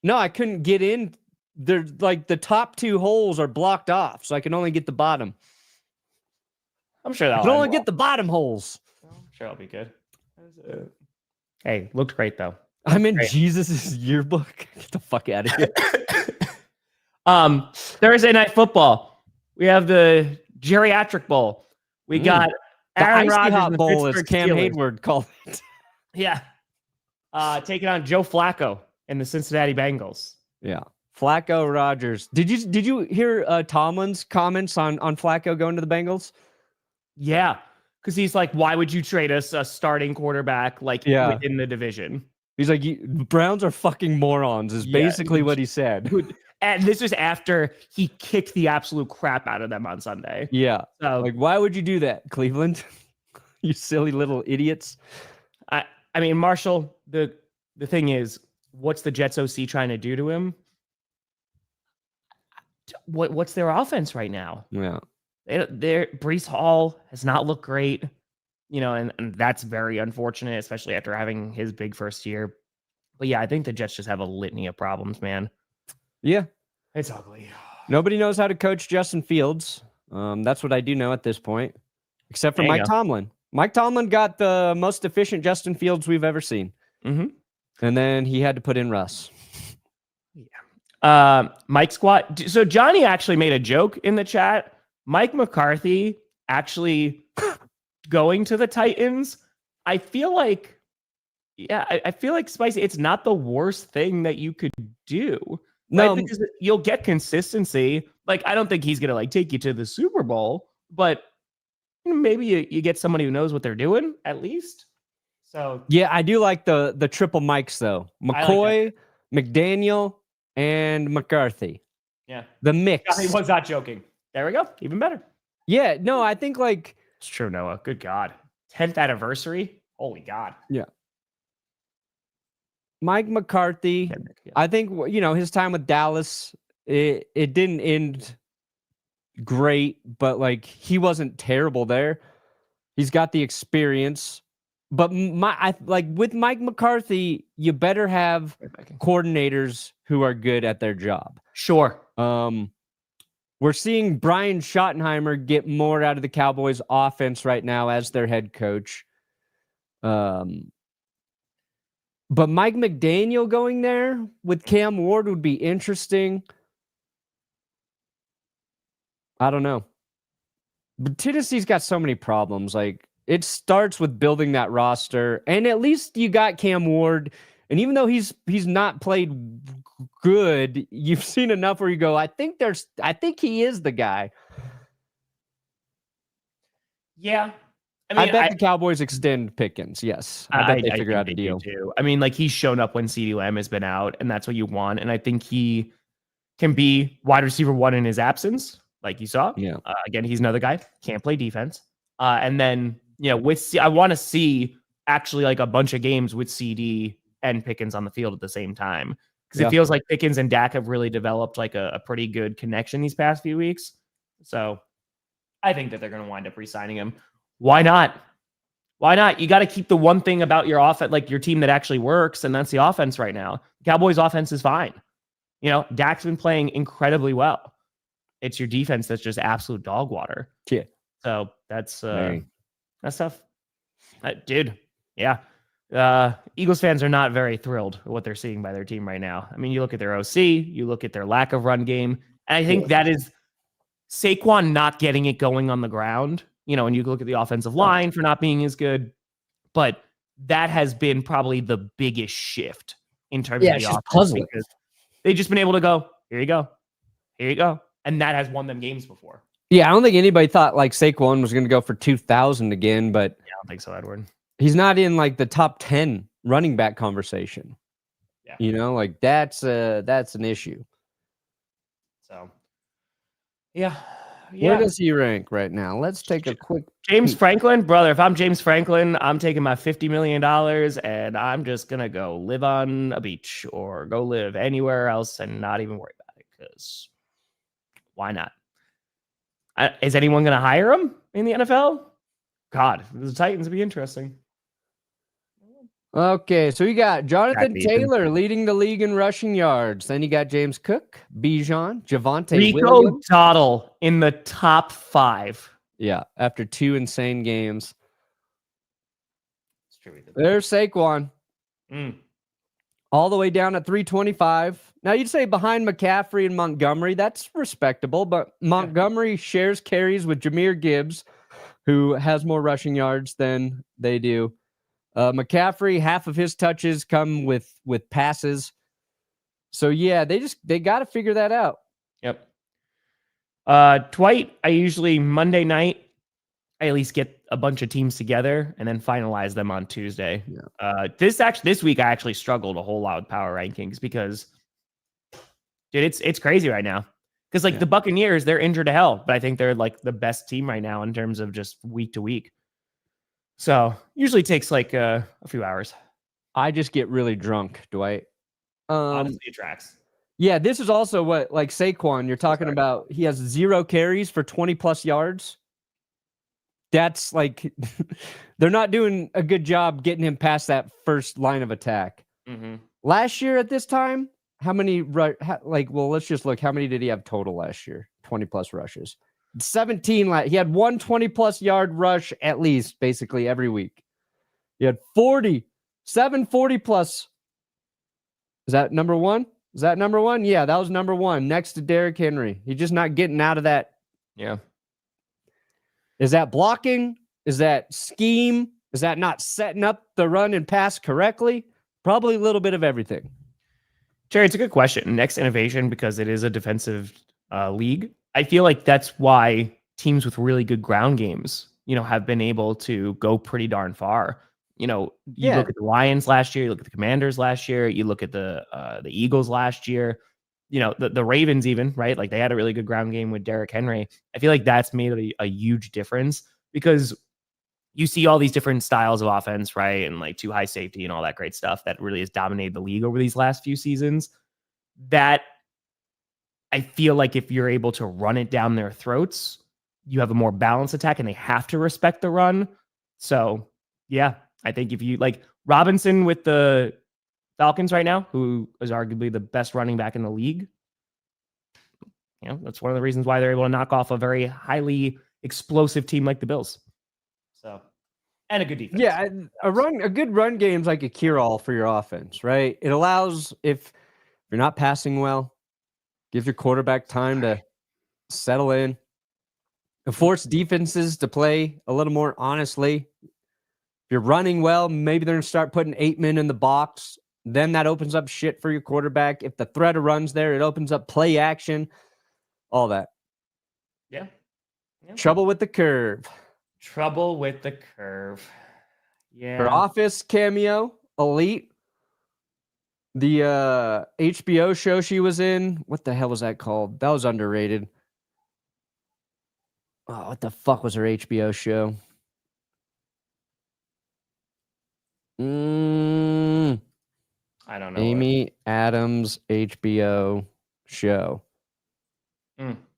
No, I couldn't get in. They're like the top 2 holes are blocked off, so I can only get the bottom. I'm sure I that'll can only get the bottom holes. I'm sure that'll be good. Hey, looked great though. I'm in Jesus's yearbook. Get the fuck out of here. Thursday night football. We have the geriatric bowl. We got The Aaron Icy Rodgers Hot and the Bowl, as Pittsburgh Cam Steelers. Hayward called it. Yeah. Taking on Joe Flacco and the Cincinnati Bengals. Yeah. Flacco, Rodgers. Did you hear Tomlin's comments on Flacco going to the Bengals? Yeah. Because he's like, why would you trade us a starting quarterback within the division? He's like, Browns are fucking morons, is basically what he said. And this was after he kicked the absolute crap out of them on Sunday. Yeah. So, Like, why would you do that, Cleveland? You silly little idiots. I mean, Marshall, the thing is, what's the Jets OC trying to do to him? What's their offense right now? Yeah. Breece Hall has not looked great, and that's very unfortunate, especially after having his big first year. But yeah, I think the Jets just have a litany of problems, man. Yeah. It's ugly. Nobody knows how to coach Justin Fields. That's what I do know at this point, except for There you Mike go. Tomlin. Mike Tomlin got the most efficient Justin Fields we've ever seen. Mm-hmm. And then he had to put in Russ. Mike Squat. So Johnny actually made a joke in the chat. Mike McCarthy actually going to the Titans. I feel like Yeah, I feel like Spicy, it's not the worst thing that you could do. No, Right? Because you'll get consistency. Like, I don't think he's gonna like take you to the Super Bowl, but maybe you get somebody who knows what they're doing at least. So yeah, I do like the triple mics though. I like McCoy, McDaniel, and McCarthy. yeah, The mix. he was not joking. There we go. Even better. Yeah, no, I think like It's true, Noah. Good God. 10th anniversary. Holy God. Mike McCarthy. I think his time with Dallas, it didn't end great, but like he wasn't terrible there. He's got the experience. But with Mike McCarthy, you better have coordinators who are good at their job. Sure. We're seeing Brian Schottenheimer get more out of the Cowboys offense right now as their head coach. But Mike McDaniel going there with Cam Ward would be interesting. I don't know. But Tennessee's got so many problems. Like, it starts with building that roster, and at least you got Cam Ward. And even though he's not played good, you've seen enough where you go, I think he is the guy. Yeah. I mean, I bet the Cowboys extend Pickens. Yes. I bet they figure out a deal. Too. I mean, like, he's shown up when CeeDee Lamb has been out, and that's what you want. And I think he can be wide receiver 1 in his absence, like you saw. Yeah. Again, he's another guy, can't play defense. And then, I want to see actually like a bunch of games with CD and Pickens on the field at the same time. Because it feels like Pickens and Dak have really developed like a pretty good connection these past few weeks. So I think that they're going to wind up re-signing him. Why not? Why not? You got to keep the one thing about your offense, like your team that actually works, and that's the offense right now. Cowboys offense is fine. Dak's been playing incredibly well. It's your defense that's just absolute dog water. Yeah. So that's tough. Dude, yeah. Eagles fans are not very thrilled with what they're seeing by their team right now. I mean, you look at their OC, you look at their lack of run game, and I think that is Saquon not getting it going on the ground. And you look at the offensive line for not being as good, but that has been probably the biggest shift in terms of the offense. Puzzling. Because they've just been able to go, here you go. And that has won them games before. Yeah, I don't think anybody thought like Saquon was going to go for 2,000 again, but Yeah, I don't think so, Edward. he's not in like the top 10 running back conversation. Yeah. Like that's an issue. So, yeah. Where does he rank right now? Let's take a quick James Franklin, brother. If I'm James Franklin, I'm taking my $50 million and I'm just going to go live on a beach or go live anywhere else and not even worry about it, because why not? Is anyone going to hire him in the NFL? God, the Titans would be interesting. Okay, so you got Jonathan Jack Taylor leading the league in rushing yards. Then you got James Cook, Bijan, Javonte Rico Williams. Dottle in the top 5. Yeah, after 2 insane games. It's true. There's Saquon. Mm. All the way down at 325. Now, you'd say behind McCaffrey and Montgomery, that's respectable, but Montgomery shares carries with Jahmyr Gibbs, who has more rushing yards than they do. McCaffrey, half of his touches come with passes. So, yeah, they got to figure that out. Yep. Dwight, I usually Monday night, I at least get a bunch of teams together and then finalize them on Tuesday. Yeah. This week I actually struggled a whole lot with power rankings because, dude, it's crazy right now. Because the Buccaneers, they're injured to hell, but I think they're like the best team right now in terms of just week to week. So usually takes like a few hours. I just get really drunk, Dwight. Honestly, it tracks. Yeah, this is also what, like Saquon, you're talking about. He has 0 carries for 20 plus yards. That's like, they're not doing a good job getting him past that first line of attack. Mm-hmm. Last year at this time, how many, let's just look. How many did he have total last year? 20 plus rushes. 17. He had 1 20+ yard rush at least, basically every week. He had 7 40+. Is that number one? Yeah, that was number 1 next to Derrick Henry. He's just not getting out of that. Yeah. Is that blocking? Is that scheme? Is that not setting up the run and pass correctly? Probably a little bit of everything. Jerry, it's a good question. Next innovation, because it is a defensive league. I feel like that's why teams with really good ground games, have been able to go pretty darn far. You look at the Lions last year, you look at the Commanders last year, you look at the Eagles last year, the Ravens even, right? Like they had a really good ground game with Derrick Henry. I feel like that's made a huge difference because you see all these different styles of offense, right? And like too high safety and all that great stuff that really has dominated the league over these last few seasons. That I feel like if you're able to run it down their throats, you have a more balanced attack and they have to respect the run. So yeah, I think if you like Robinson with the Falcons right now, who is arguably the best running back in the league, that's one of the reasons why they're able to knock off a very highly explosive team like the Bills. So, and a good defense. Yeah, a good run game is like a cure-all for your offense, right? It allows, if you're not passing well, gives your quarterback time to settle in. It forces defenses to play a little more honestly. If you're running well, maybe they're going to start putting 8 men in the box. Then that opens up shit for your quarterback. If the threat of runs there, it opens up play action, all that. Yeah. Trouble with the curve. Trouble with the curve. Yeah. Her Office cameo, elite. The HBO show she was in, what the hell was that called? That was underrated. Oh, what the fuck was her HBO show? I don't know. Amy Adams HBO show.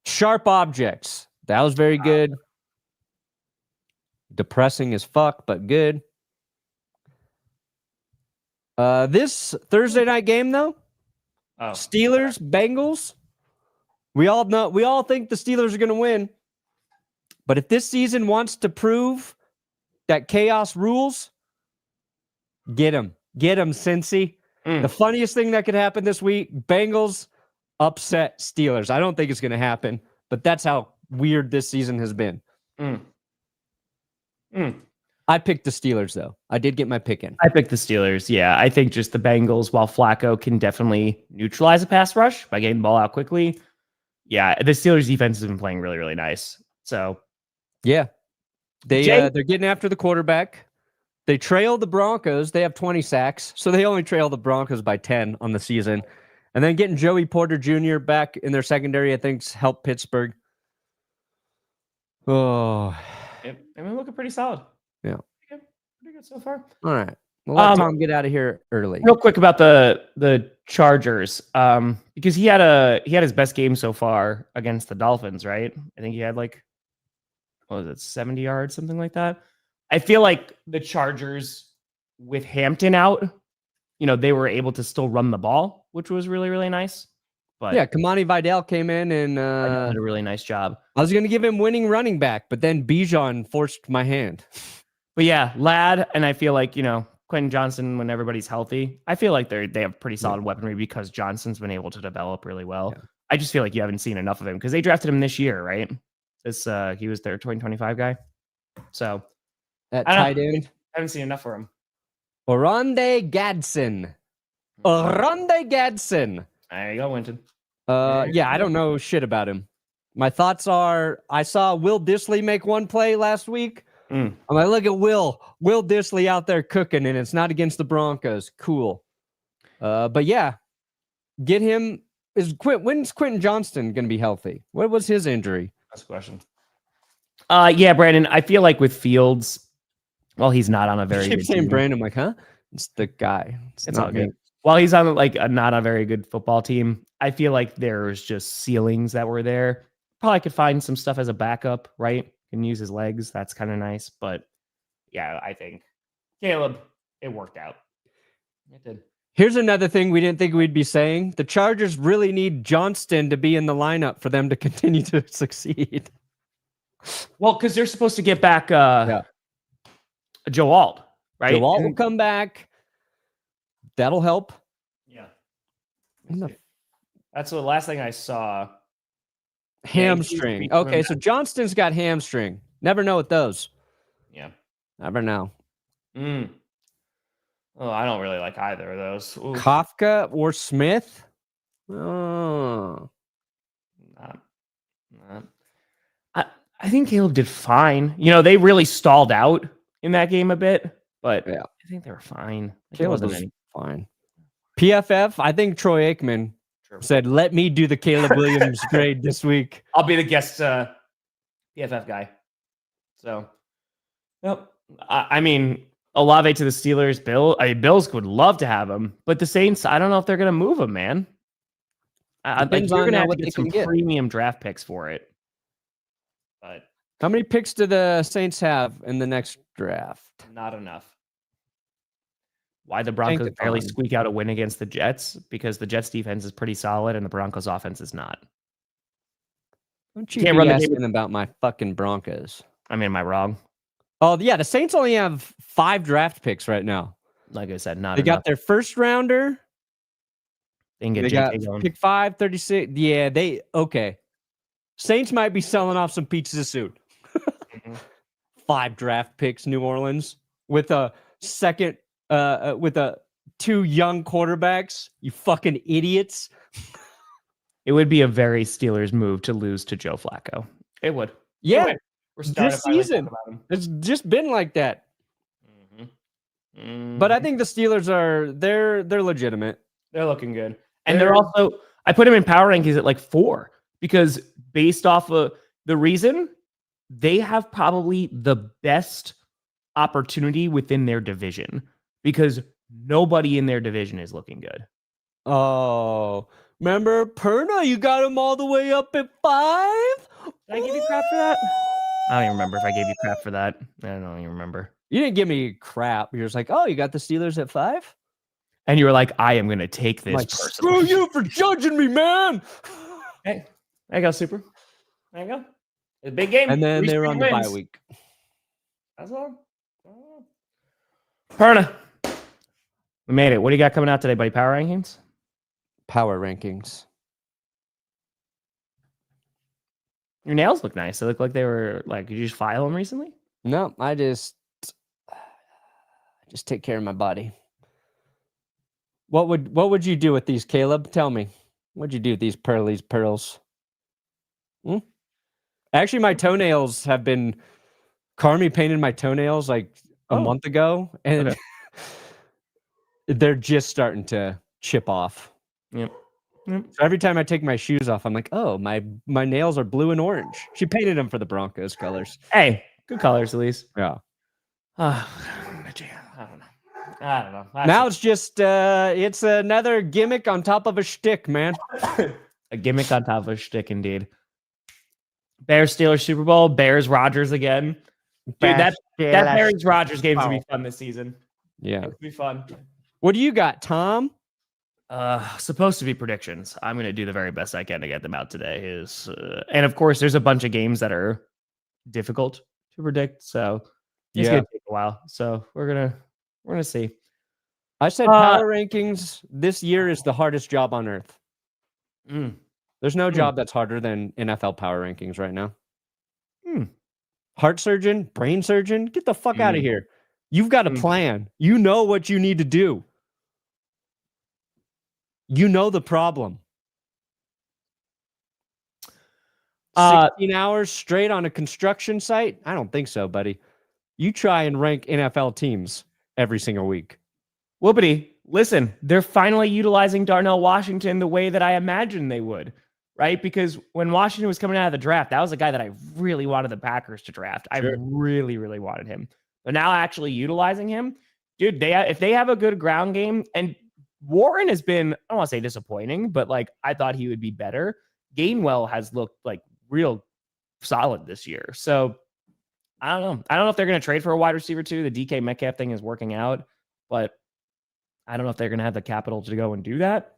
Sharp Objects. That was very good. Depressing as fuck, but good. This Thursday night game, though, Steelers, Bengals. We all think the Steelers are going to win. But if this season wants to prove that chaos rules, get them. Get them, Cincy. The funniest thing that could happen this week, Bengals upset Steelers. I don't think it's going to happen, but that's how weird this season has been. I picked the Steelers, though. I did get my pick in. I picked the Steelers. Yeah, I think just the Bengals, while Flacco can definitely neutralize a pass rush by getting the ball out quickly. Yeah, the Steelers defense has been playing really, really nice. So, yeah, they're getting after the quarterback. They trail the Broncos. They have 20 sacks, so they only trail the Broncos by 10 on the season. And then getting Joey Porter Jr. back in their secondary, I think, helped Pittsburgh. Oh, I mean, looking pretty solid. Yeah. Pretty good so far. All right. We'll let Tom get out of here early. Real quick about the Chargers, because he had his best game so far against the Dolphins, right? I think he had 70 yards, something like that. I feel like the Chargers with Hampton out, they were able to still run the ball, which was really, really nice. But yeah, Kamani Vidal came in and did a really nice job. I was going to give him winning running back, but then Bijan forced my hand. But yeah, Ladd, and I feel like, Quentin Johnson, when everybody's healthy, I feel like they have pretty solid weaponry because Johnson's been able to develop really well. Yeah. I just feel like you haven't seen enough of him because they drafted him this year, right? He was their 2025 guy. So at tight end, I haven't seen enough for him. Oronde Gadsden. There you go, Winton. Yeah, I don't know shit about him. My thoughts are, I saw Will Dissly make one play last week. I'm like, look at Will Dissly out there cooking, and it's not against the Broncos. Cool. But yeah, get him. When's Quentin Johnston going to be healthy? What was his injury? That's a question. Yeah, Brandon, I feel like with Fields, well, he's not on a very good saying team. Brandon, I'm like, huh? It's the guy. It's not good. While he's on not a very good football team, I feel like there's just ceilings that were there. Probably could find some stuff as a backup, right? Can use his legs. That's kind of nice. But yeah, I think Caleb, it worked out. It did. Here's another thing we didn't think we'd be saying. The Chargers really need Johnston to be in the lineup for them to continue to succeed. Well, because they're supposed to get back Joe Alt, right? Joe Alt will come back. That'll help. Yeah. That's the last thing I saw. Hamstring. Okay, so Johnston's got hamstring. Never know with those. Yeah. Never know. Mm. Oh, I don't really like either of those. Ooh, Kafka or Smith? Oh, not, not. I think Caleb did fine. You know, they really stalled out in that game a bit, but yeah. I think they were fine. Like, Caleb was fine. PFF, I think Troy Aikman said, let me do the Caleb Williams grade this week. I'll be the guest PFF guy. So, yep. I mean, Olave to the Steelers, Bills would love to have him, but the Saints, I don't know if they're going to move him, man. Depends you're on going to have to what get they some can get. premium draft picks for it. But How many picks do the Saints have in the next draft? not enough. Why the Broncos barely squeak out a win against the Jets? Because the Jets defense is pretty solid and the Broncos offense is not. Don't you can't run be the game asking about my fucking Broncos. I mean, am I wrong? Oh, yeah. The Saints only have 5 draft picks right now. Like I said, not They enough. got their first rounder. They can get They got JK going. pick 5, 36. Yeah, okay. Saints might be selling off some pizzas soon. 5 draft picks, New Orleans, with a second, with 2 young quarterbacks. You fucking idiots. It would be a very Steelers move to lose to Joe Flacco. It would. Yeah, It would. We're starting this to finally season. talk about him. It's just been like that. But I think the Steelers they're legitimate. They're looking good. And they're also, I put them in power rankings at like 4 because based off of the reason, they have probably the best opportunity within their division because nobody in their division is looking good. Oh, remember Perna? You got him all the way up at 5? Did I give you crap for that? I don't even remember if I gave you crap for that. I don't even remember. You didn't give me crap. You're just like, oh, you got the Steelers at 5? And you were like, I am going to take this Like, personally. screw you for judging me, man. Hey, there you go, Super. There you go. It's a big game. And then 3 they were on the wins. bye week. That's all. Perna, we made it. What do you got coming out today, buddy? Power rankings? Power rankings. Your nails look nice. They look like they were like, did you just file them recently? No, I just take care of my body. What would you do with these, Caleb? Tell me. What'd you do with these pearls? Actually, my toenails have been. Carmi painted my toenails like a month ago, and they're just starting to chip off. Yep. So every time I take my shoes off, I'm like, oh, my nails are blue and orange. She painted them for the Broncos colors. Hey, good colors at least. Yeah. I don't know. Now it's just it's another gimmick on top of a shtick, man. A gimmick on top of a shtick, indeed. Bears Steelers Super Bowl. Bears Rodgers again. Dude, that Bears Rodgers game is gonna be fun this season. Yeah, It's gonna be fun. What do you got, Tom? Supposed to be predictions. I'm gonna do the very best I can to get them out today. And of course, there's a bunch of games that are difficult to predict, so it's gonna take a while. So we're gonna see. I said power rankings this year is the hardest job on earth. There's no job that's harder than NFL power rankings right now. Heart surgeon, brain surgeon, get the fuck out of here. You've got a plan. You know what you need to do. You know the problem. 16 hours straight on a construction site? I don't think so, buddy. You try and rank NFL teams every single week. Whoopity, listen, they're finally utilizing Darnell Washington the way that I imagined they would, right? Because when Washington was coming out of the draft, that was a guy that I really wanted the Packers to draft. Sure. I really, really wanted him. But now actually utilizing him, dude, if they have a good ground game, and Warren has been, I don't want to say disappointing, but like I thought he would be better. Gainwell has looked like real solid this year. So I don't know. I don't know if they're going to trade for a wide receiver too. The DK Metcalf thing is working out, but I don't know if they're going to have the capital to go and do that.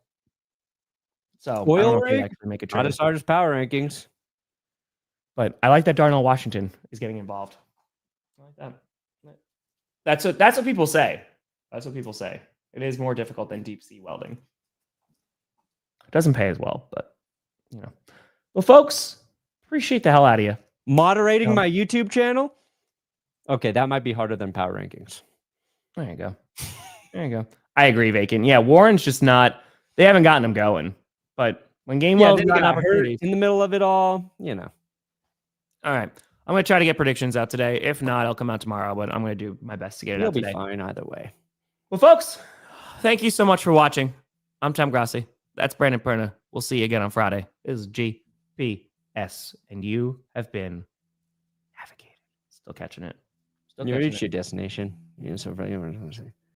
So Oil I don't know rig, if they actually make a trade. not as hard as power rankings. But I like that Darnell Washington is getting involved. I like that. That's what people say. That's what people say. It is more difficult than deep sea welding. It doesn't pay as well, but you know. Well, folks, appreciate the hell out of you. Moderating my YouTube channel? Okay, that might be harder than power rankings. There you go. There you go. I agree, Vacant. Yeah, Warren's just not. They haven't gotten him going. But when Gainwell's then got got hurt opportunities. in the middle of it all, you know. All right. I'm going to try to get predictions out today. If not, I'll come out tomorrow, but I'm going to do my best to get it You'll out be today. fine either way. Well, folks, thank you so much for watching. I'm Tom Grossi. That's Brandon Perna. We'll see you again on Friday. This is GPS, and you have been navigated. Still catching it. Still You catching reached it. your destination. You know, so far, you know what I'm saying.